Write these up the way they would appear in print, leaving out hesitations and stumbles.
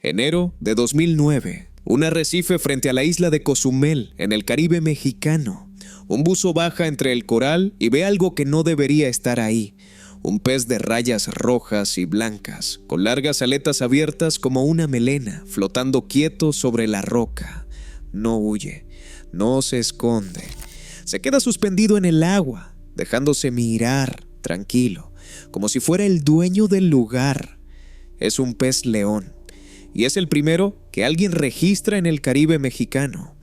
Enero de 2009. Un arrecife frente a la isla de Cozumel, en el Caribe mexicano. Un buzo baja entre el coral y ve algo que no debería estar ahí. Un pez de rayas rojas y blancas, con largas aletas abiertas como una melena, flotando quieto sobre la roca. No huye, no se esconde. Se queda suspendido en el agua, dejándose mirar, tranquilo, como si fuera el dueño del lugar. Es un pez león, y es el primero que alguien registra en el Caribe mexicano.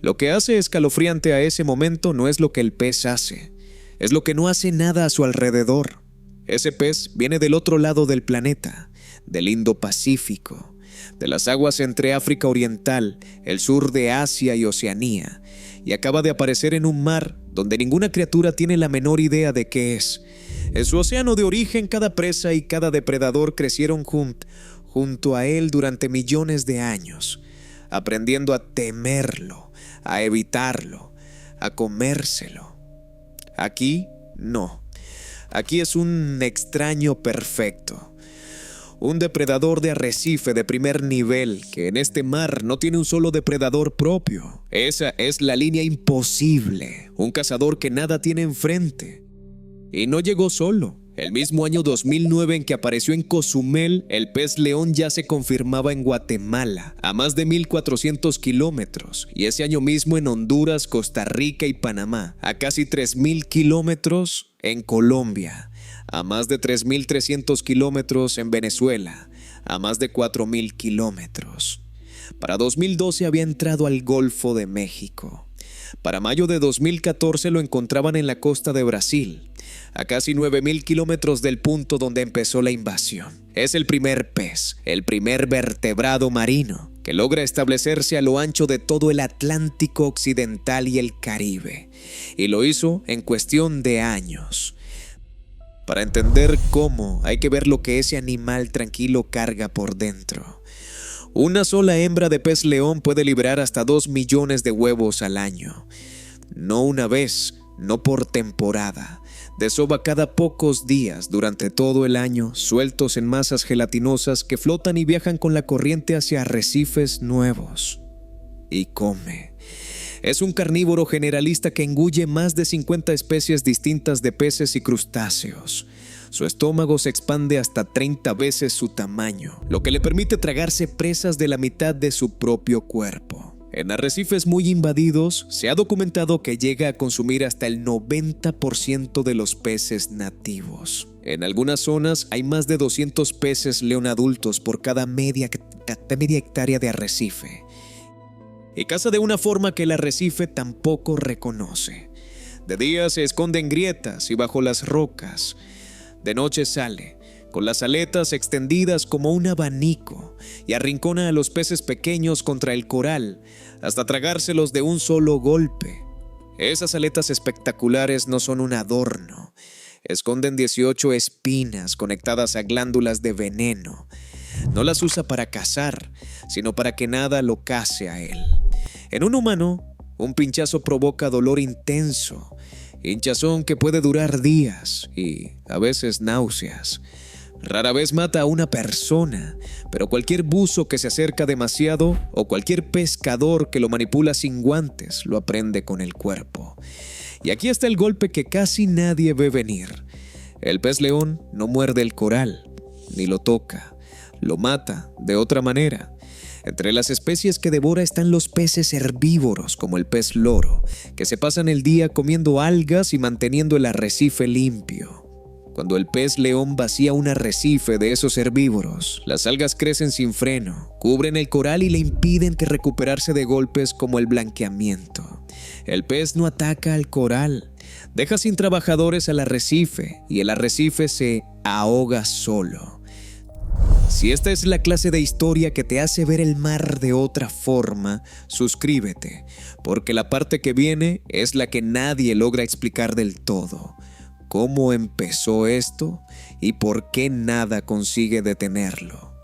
Lo que hace escalofriante a ese momento no es lo que el pez hace, es lo que no hace nada a su alrededor. Ese pez viene del otro lado del planeta, del Indo-Pacífico, de las aguas entre África Oriental, el sur de Asia y Oceanía, y acaba de aparecer en un mar donde ninguna criatura tiene la menor idea de qué es. En su océano de origen, cada presa y cada depredador crecieron junto a él durante millones de años, aprendiendo a temerlo, a evitarlo, a comérselo. Aquí, no. Aquí es un extraño perfecto. Un depredador de arrecife de primer nivel que en este mar no tiene un solo depredador propio. Esa es la línea imposible. Un cazador que nada tiene enfrente. Y no llegó solo. El mismo año 2009 en que apareció en Cozumel, el pez león ya se confirmaba en Guatemala, a más de 1,400 kilómetros, y ese año mismo en Honduras, Costa Rica y Panamá, a casi 3,000 kilómetros en Colombia, a más de 3,300 kilómetros en Venezuela, a más de 4,000 kilómetros. Para 2012 había entrado al Golfo de México. Para mayo de 2014 lo encontraban en la costa de Brasil, a casi 9,000 kilómetros del punto donde empezó la invasión. Es el primer pez, el primer vertebrado marino, que logra establecerse a lo ancho de todo el Atlántico Occidental y el Caribe, y lo hizo en cuestión de años. Para entender cómo, hay que ver lo que ese animal tranquilo carga por dentro. Una sola hembra de pez león puede liberar hasta 2 millones de huevos al año. No una vez, no por temporada. Desova cada pocos días durante todo el año, sueltos en masas gelatinosas que flotan y viajan con la corriente hacia arrecifes nuevos. Y come. Es un carnívoro generalista que engulle más de 50 especies distintas de peces y crustáceos. Su estómago se expande hasta 30 veces su tamaño, lo que le permite tragarse presas de la mitad de su propio cuerpo. En arrecifes muy invadidos, se ha documentado que llega a consumir hasta el 90% de los peces nativos. En algunas zonas hay más de 200 peces león adultos por cada media hectárea de arrecife. Y caza de una forma que el arrecife tampoco reconoce. De día se esconde en grietas y bajo las rocas. De noche sale, con las aletas extendidas como un abanico, y arrincona a los peces pequeños contra el coral, hasta tragárselos de un solo golpe. Esas aletas espectaculares no son un adorno. Esconden 18 espinas conectadas a glándulas de veneno. No las usa para cazar, sino para que nada lo case a él. En un humano, un pinchazo provoca dolor intenso, hinchazón que puede durar días y a veces náuseas. Rara vez mata a una persona, pero cualquier buzo que se acerca demasiado o cualquier pescador que lo manipula sin guantes lo aprende con el cuerpo. Y aquí está el golpe que casi nadie ve venir. El pez león no muerde el coral, ni lo toca, lo mata de otra manera. Entre las especies que devora están los peces herbívoros como el pez loro, que se pasan el día comiendo algas y manteniendo el arrecife limpio. Cuando el pez león vacía un arrecife de esos herbívoros, las algas crecen sin freno, cubren el coral y le impiden que recuperarse de golpes como el blanqueamiento. El pez no ataca al coral, deja sin trabajadores al arrecife y el arrecife se ahoga solo. Si esta es la clase de historia que te hace ver el mar de otra forma, suscríbete, porque la parte que viene es la que nadie logra explicar del todo. ¿Cómo empezó esto y por qué nada consigue detenerlo?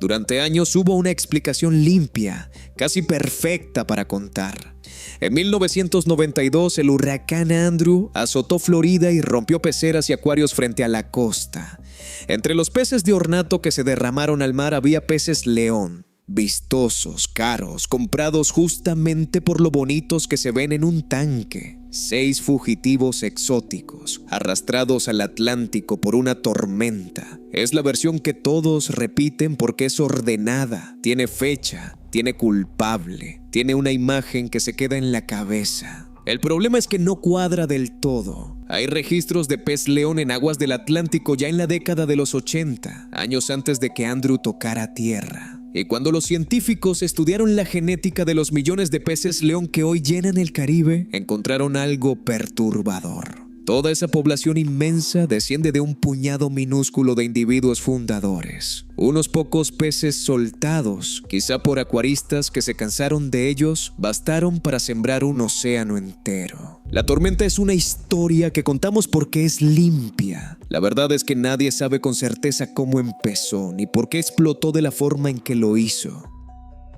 Durante años hubo una explicación limpia, casi perfecta para contar. En 1992, el huracán Andrew azotó Florida y rompió peceras y acuarios frente a la costa. Entre los peces de ornato que se derramaron al mar había peces león, vistosos, caros, comprados justamente por lo bonitos que se ven en un tanque. 6 fugitivos exóticos, arrastrados al Atlántico por una tormenta. Es la versión que todos repiten porque es ordenada, tiene fecha, tiene culpable, tiene una imagen que se queda en la cabeza. El problema es que no cuadra del todo. Hay registros de pez león en aguas del Atlántico ya en la década de los 80, años antes de que Andrew tocara tierra. Y cuando los científicos estudiaron la genética de los millones de peces león que hoy llenan el Caribe, encontraron algo perturbador. Toda esa población inmensa desciende de un puñado minúsculo de individuos fundadores. Unos pocos peces soltados, quizá por acuaristas que se cansaron de ellos, bastaron para sembrar un océano entero. La tormenta es una historia que contamos porque es limpia. La verdad es que nadie sabe con certeza cómo empezó, ni por qué explotó de la forma en que lo hizo.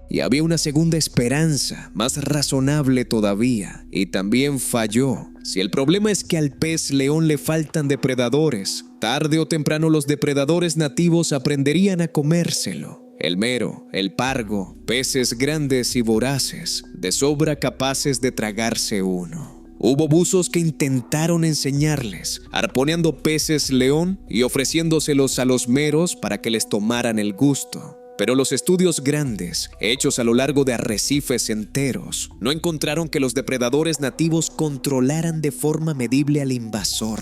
Y había una segunda esperanza, más razonable todavía, y también falló. Si el problema es que al pez león le faltan depredadores, tarde o temprano los depredadores nativos aprenderían a comérselo. El mero, el pargo, peces grandes y voraces, de sobra capaces de tragarse uno. Hubo buzos que intentaron enseñarles, arponeando peces león y ofreciéndoselos a los meros para que les tomaran el gusto. Pero los estudios grandes, hechos a lo largo de arrecifes enteros, no encontraron que los depredadores nativos controlaran de forma medible al invasor.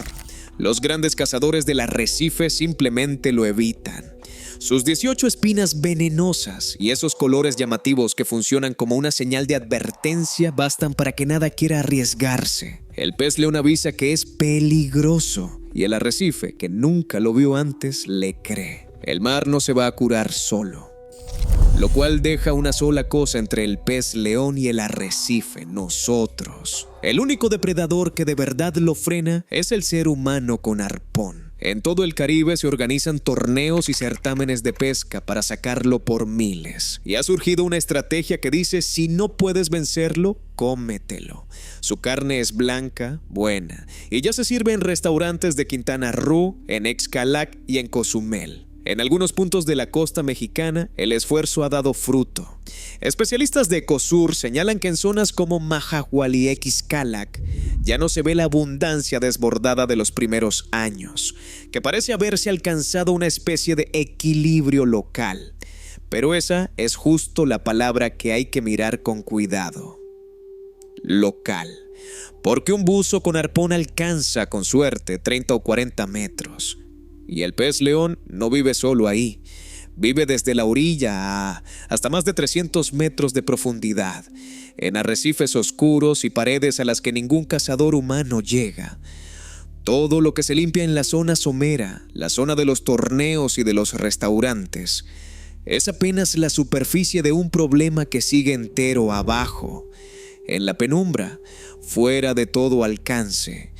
Los grandes cazadores del arrecife simplemente lo evitan. Sus 18 espinas venenosas y esos colores llamativos que funcionan como una señal de advertencia bastan para que nada quiera arriesgarse. El pez león avisa que es peligroso y el arrecife, que nunca lo vio antes, le cree. El mar no se va a curar solo, lo cual deja una sola cosa entre el pez león y el arrecife: nosotros. El único depredador que de verdad lo frena es el ser humano con arpón. En todo el Caribe se organizan torneos y certámenes de pesca para sacarlo por miles. Y ha surgido una estrategia que dice: si no puedes vencerlo, cómetelo. Su carne es blanca, buena, y ya se sirve en restaurantes de Quintana Roo, en Xcalac y en Cozumel. En algunos puntos de la costa mexicana, el esfuerzo ha dado fruto. Especialistas de Ecosur señalan que en zonas como Mahahual y Xcalac ya no se ve la abundancia desbordada de los primeros años, que parece haberse alcanzado una especie de equilibrio local. Pero esa es justo la palabra que hay que mirar con cuidado: local. Porque un buzo con arpón alcanza, con suerte, 30 o 40 metros. Y el pez león no vive solo ahí. Vive desde la orilla hasta más de 300 metros de profundidad, en arrecifes oscuros y paredes a las que ningún cazador humano llega. Todo lo que se limpia en la zona somera, la zona de los torneos y de los restaurantes, es apenas la superficie de un problema que sigue entero abajo, en la penumbra, fuera de todo alcance.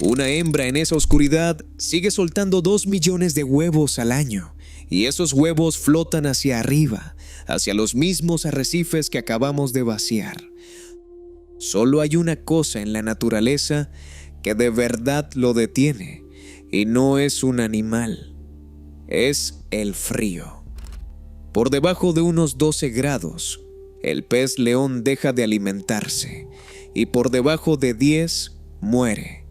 Una hembra en esa oscuridad sigue soltando 2 millones de huevos al año, y esos huevos flotan hacia arriba, hacia los mismos arrecifes que acabamos de vaciar. Solo hay una cosa en la naturaleza que de verdad lo detiene, y no es un animal, es el frío. Por debajo de unos 12 grados, el pez león deja de alimentarse, y por debajo de 10 muere.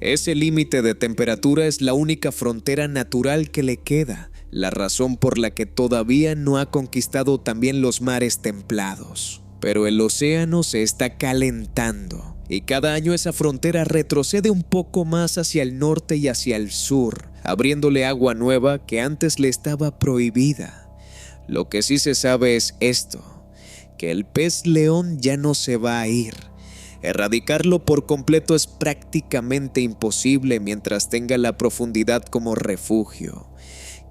Ese límite de temperatura es la única frontera natural que le queda, la razón por la que todavía no ha conquistado también los mares templados. Pero el océano se está calentando, y cada año esa frontera retrocede un poco más hacia el norte y hacia el sur, abriéndole agua nueva que antes le estaba prohibida. Lo que sí se sabe es esto: que el pez león ya no se va a ir. Erradicarlo por completo es prácticamente imposible mientras tenga la profundidad como refugio.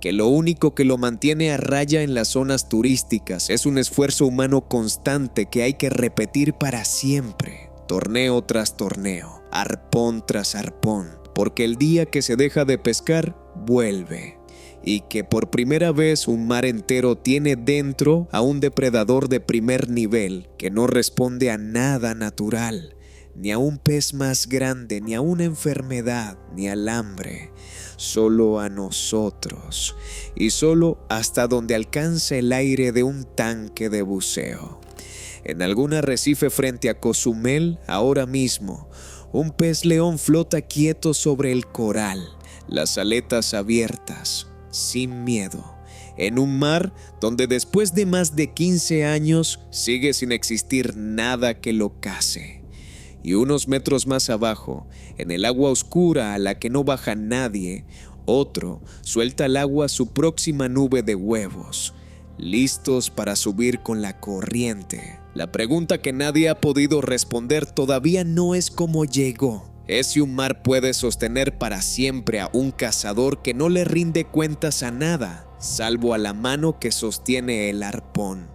Que lo único que lo mantiene a raya en las zonas turísticas es un esfuerzo humano constante que hay que repetir para siempre, torneo tras torneo, arpón tras arpón, porque el día que se deja de pescar, vuelve. y que por primera vez un mar entero tiene dentro a un depredador de primer nivel que no responde a nada natural, ni a un pez más grande, ni a una enfermedad, ni al hambre, solo a nosotros, y solo hasta donde alcanza el aire de un tanque de buceo. En algún arrecife frente a Cozumel, ahora mismo, un pez león flota quieto sobre el coral, las aletas abiertas, sin miedo, en un mar donde después de más de 15 años sigue sin existir nada que lo case. Y unos metros más abajo, en el agua oscura a la que no baja nadie, otro suelta al agua su próxima nube de huevos, listos para subir con la corriente. La pregunta que nadie ha podido responder todavía no es cómo llegó. Es si un mar puede sostener para siempre a un cazador que no le rinde cuentas a nada, salvo a la mano que sostiene el arpón.